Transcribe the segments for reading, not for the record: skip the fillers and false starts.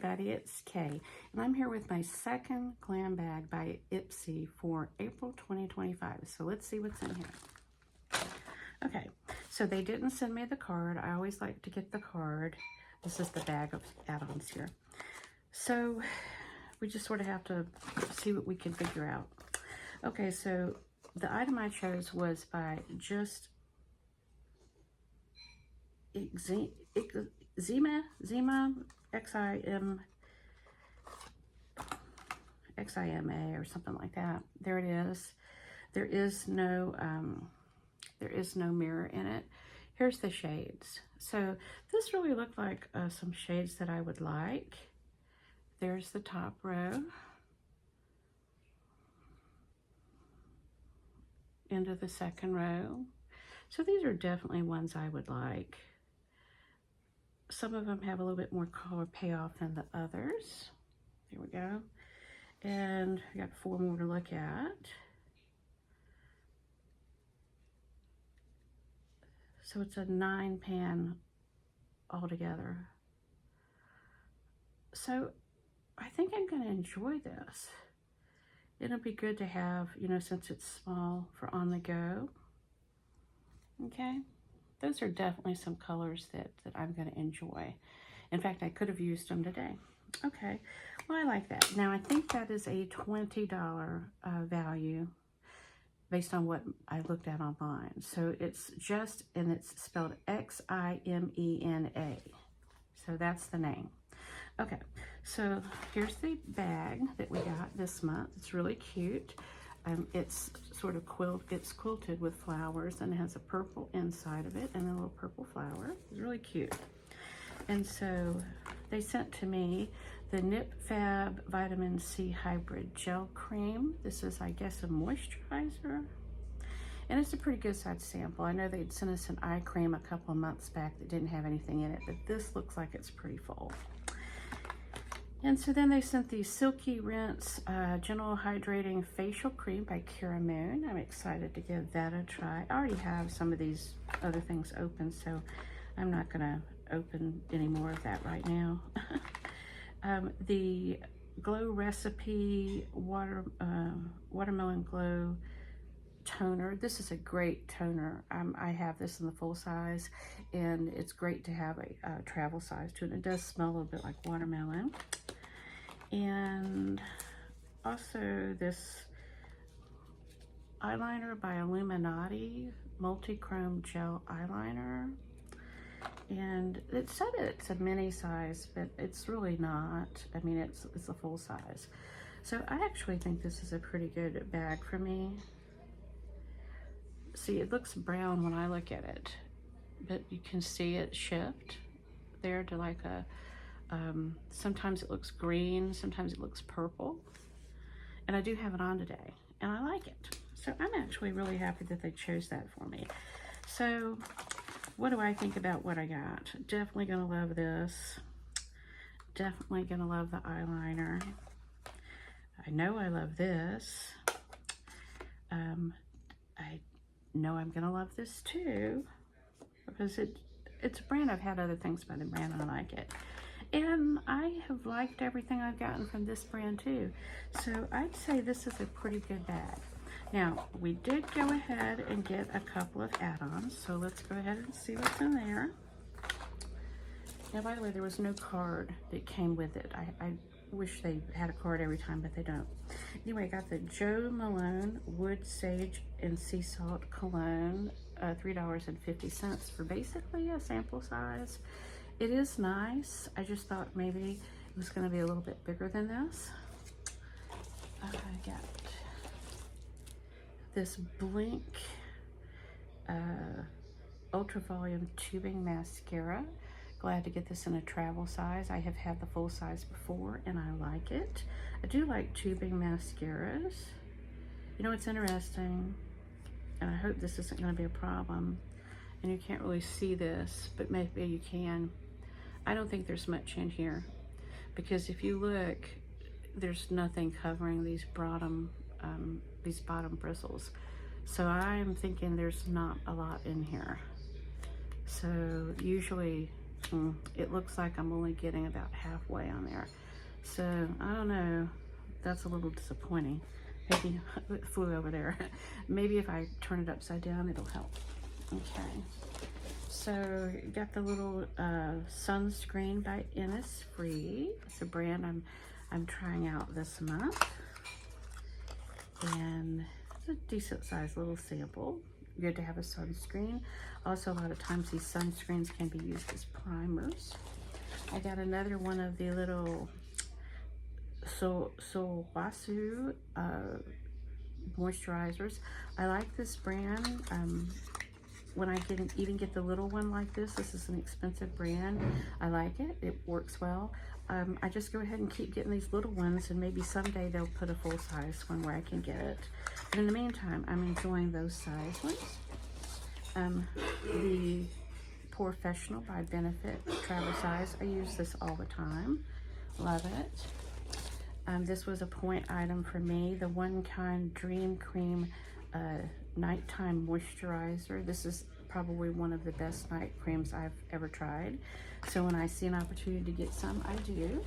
everybody, it's Kay, and I'm here with my second Glam bag by Ipsy for April 2025. So let's see what's in here. Okay, so they didn't send me the card. I always like to get the card. This is the bag of add-ons here. So we just sort of have to see what we can figure out. Okay, so the item I chose was by Just Zima XIMA or something like that. There it is. There is no mirror in it. Here's the shades. So this really looked like some shades that I would like. There's the top row. Into the second row. So these are definitely ones I would like. Some of them have a little bit more color payoff than the others. There we go. And I got 4 more to look at. So it's a 9-pan altogether. So I think I'm going to enjoy this. It'll be good to have, you know, since it's small for on the go. Okay. Those are definitely some colors that I'm going to enjoy. In fact, I could have used them today. Okay, well, I like that. Now, I think that is a $20 value based on what I looked at online. So it's just, and it's spelled Ximena. So that's the name. Okay, so here's the bag that we got this month. It's really cute. It's sort of quilted with flowers, and it has a purple inside of it and a little purple flower. It's really cute. And so they sent to me the Nip Fab Vitamin C Hybrid Gel Cream. This is, I guess, a moisturizer. And it's a pretty good size sample. I know they'd sent us an eye cream a couple of months back that didn't have anything in it, but this looks like it's pretty full. And so then they sent the Silky Rinse Gentle Hydrating Facial Cream by Cara Moon. I'm excited to give that a try. I already have some of these other things open, so I'm not going to open any more of that right now. The Glow Recipe Watermelon Glow Toner. This is a great toner. I have this in the full size, and it's great to have a travel size too. And it does smell a little bit like watermelon. And also this eyeliner by Illuminati, Multi-Chrome Gel Eyeliner. And it said it's a mini size, but it's really not. I mean, it's a full size. So I actually think this is a pretty good bag for me. See, it looks brown when I look at it, but you can see it shift there to like a, sometimes it looks green, sometimes it looks purple. And I do have it on today, and I like it. So I'm actually really happy that they chose that for me. So what do I think about what I got? Definitely gonna love this. Definitely gonna love the eyeliner. I know I love this. I know I'm gonna love this too, because it's a brand. I've had other things by the brand and I like it. And I have liked everything I've gotten from this brand too. So I'd say this is a pretty good bag. Now, we did go ahead and get a couple of add-ons, so let's go ahead and see what's in there. Now, by the way, there was no card that came with it. I wish they had a card every time, but they don't. Anyway, I got the Jo Malone Wood Sage and Sea Salt Cologne, $3.50 for basically a sample size. It is nice. I just thought maybe it was going to be a little bit bigger than this. I got this Blink Ultra Volume Tubing Mascara. Glad to get this in a travel size. I have had the full size before and I like it. I do like tubing mascaras. You know, it's interesting, and I hope this isn't going to be a problem, and you can't really see this, but maybe you can. I don't think there's much in here, because if you look, there's nothing covering these bottom bristles. So I'm thinking there's not a lot in here. So usually It looks like I'm only getting about halfway on there. So, I don't know. That's a little disappointing. Maybe it flew over there. Maybe if I turn it upside down, it'll help. Okay. So, got the little sunscreen by Innisfree. It's a brand I'm trying out this month. And it's a decent sized little sample. Good to have a sunscreen. Also, a lot of times these sunscreens can be used as primers. I got another one of the little Sowasu moisturizers. I like this brand. When I even get the little one like this is an expensive brand. I like it. It works well. I just go ahead and keep getting these little ones, and maybe someday they'll put a full-size one where I can get it. But in the meantime, I'm enjoying those size ones. The Professional by Benefit travel size. I use this all the time. Love it. This was a point item for me. The One Kind Dream Cream Nighttime Moisturizer. This is probably one of the best night creams I've ever tried. So when I see an opportunity to get some, I do.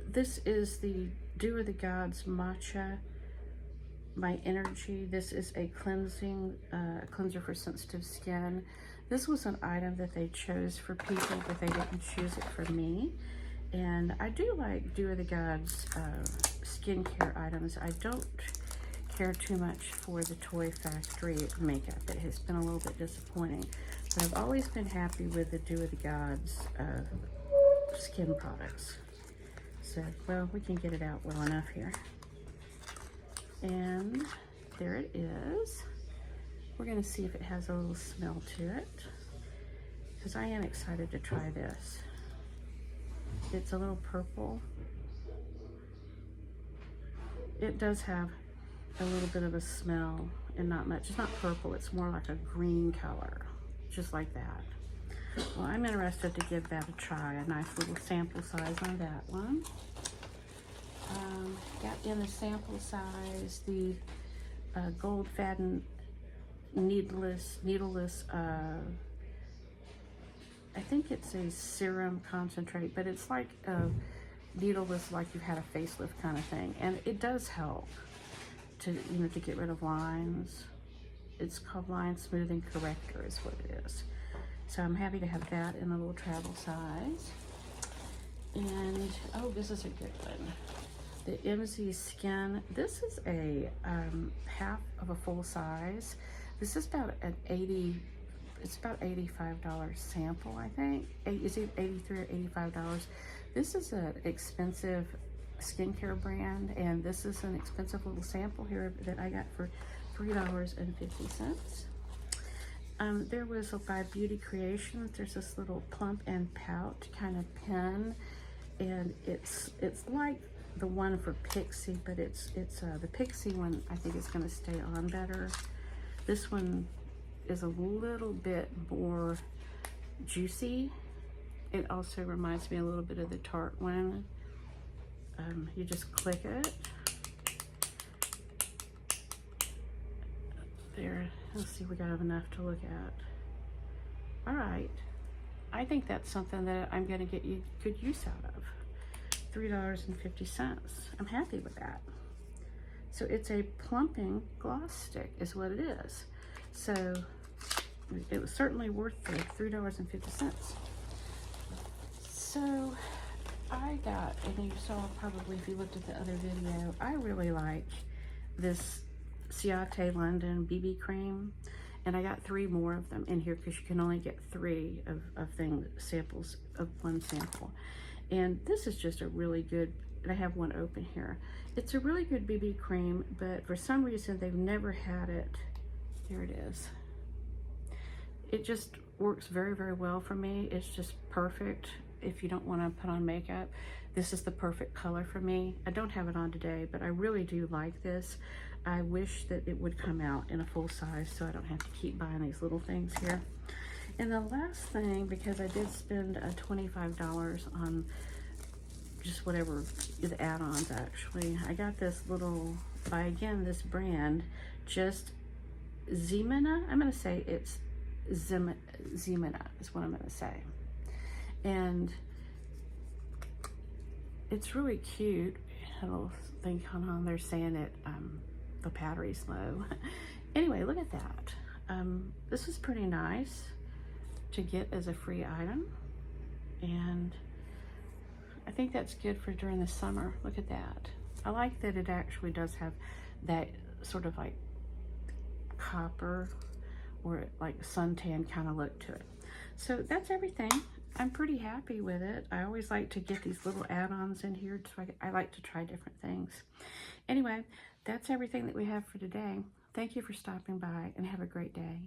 This is the Dew of the Gods Matcha My Energy. This is a cleanser for sensitive skin. This was an item that they chose for people, but they didn't choose it for me. And I do like Dew of the Gods skincare items. I don't care too much for the Toy Factory makeup. It has been a little bit disappointing, but I've always been happy with the Dew of the Gods skin products. So, well, we can get it out well enough here. And there it is. We're gonna see if it has a little smell to it, because I am excited to try this. It's a little purple. It does have a little bit of a smell and not much. It's not purple, it's more like a green color, just like that. Well, I'm interested to give that a try. A nice little sample size on that one. Got in the sample size the Gold Faden needleless, I think it's a serum concentrate, but it's like needleless, like you've had a facelift kind of thing. And it does help to, to get rid of lines. It's called Line Smoothing Corrector is what it is. So I'm happy to have that in a little travel size. And, oh, this is a good one. The MZ Skin. This is a half of a full size. This is about an it's about $85 sample, I think. Is it $83 or $85? This is an expensive skincare brand, and this is an expensive little sample here that I got for $3.50. There was by Beauty Creations. There's this little plump and pout kind of pen, and it's like the one for Pixie, but it's the Pixie one I think is going to stay on better. This one is a little bit more juicy. It also reminds me a little bit of the Tarte one. You just click it. There, let's see, we got enough to look at. All right, I think that's something that I'm gonna get you good use out of. $3.50, I'm happy with that. So it's a plumping gloss stick is what it is. So it was certainly worth the $3.50. So I got, and you saw probably if you looked at the other video, I really like this Ciate London BB cream, and I got 3 more of them in here because you can only get 3 of samples of one sample. And this is just a really good, and I have one open here. It's a really good BB cream, but for some reason they've never had it. There it is. It just works very, very well for me. It's just perfect if you don't want to put on makeup. This is the perfect color for me. I don't have it on today, but I really do like this. I wish that it would come out in a full size so I don't have to keep buying these little things here. And the last thing, because I did spend $25 on just whatever, the add-ons actually. I got this little, by again, this brand, just Zemina. I'm gonna say it's Zemina is what I'm going to say. And it's really cute. A little thing on there saying that the battery's low. Anyway, look at that. This is pretty nice to get as a free item. And I think that's good for during the summer. Look at that. I like that it actually does have that sort of like copper or like suntan kind of look to it. So that's everything. I'm pretty happy with it. I always like to get these little add-ons in here, so I like to try different things. Anyway, that's everything that we have for today. Thank you for stopping by, and have a great day.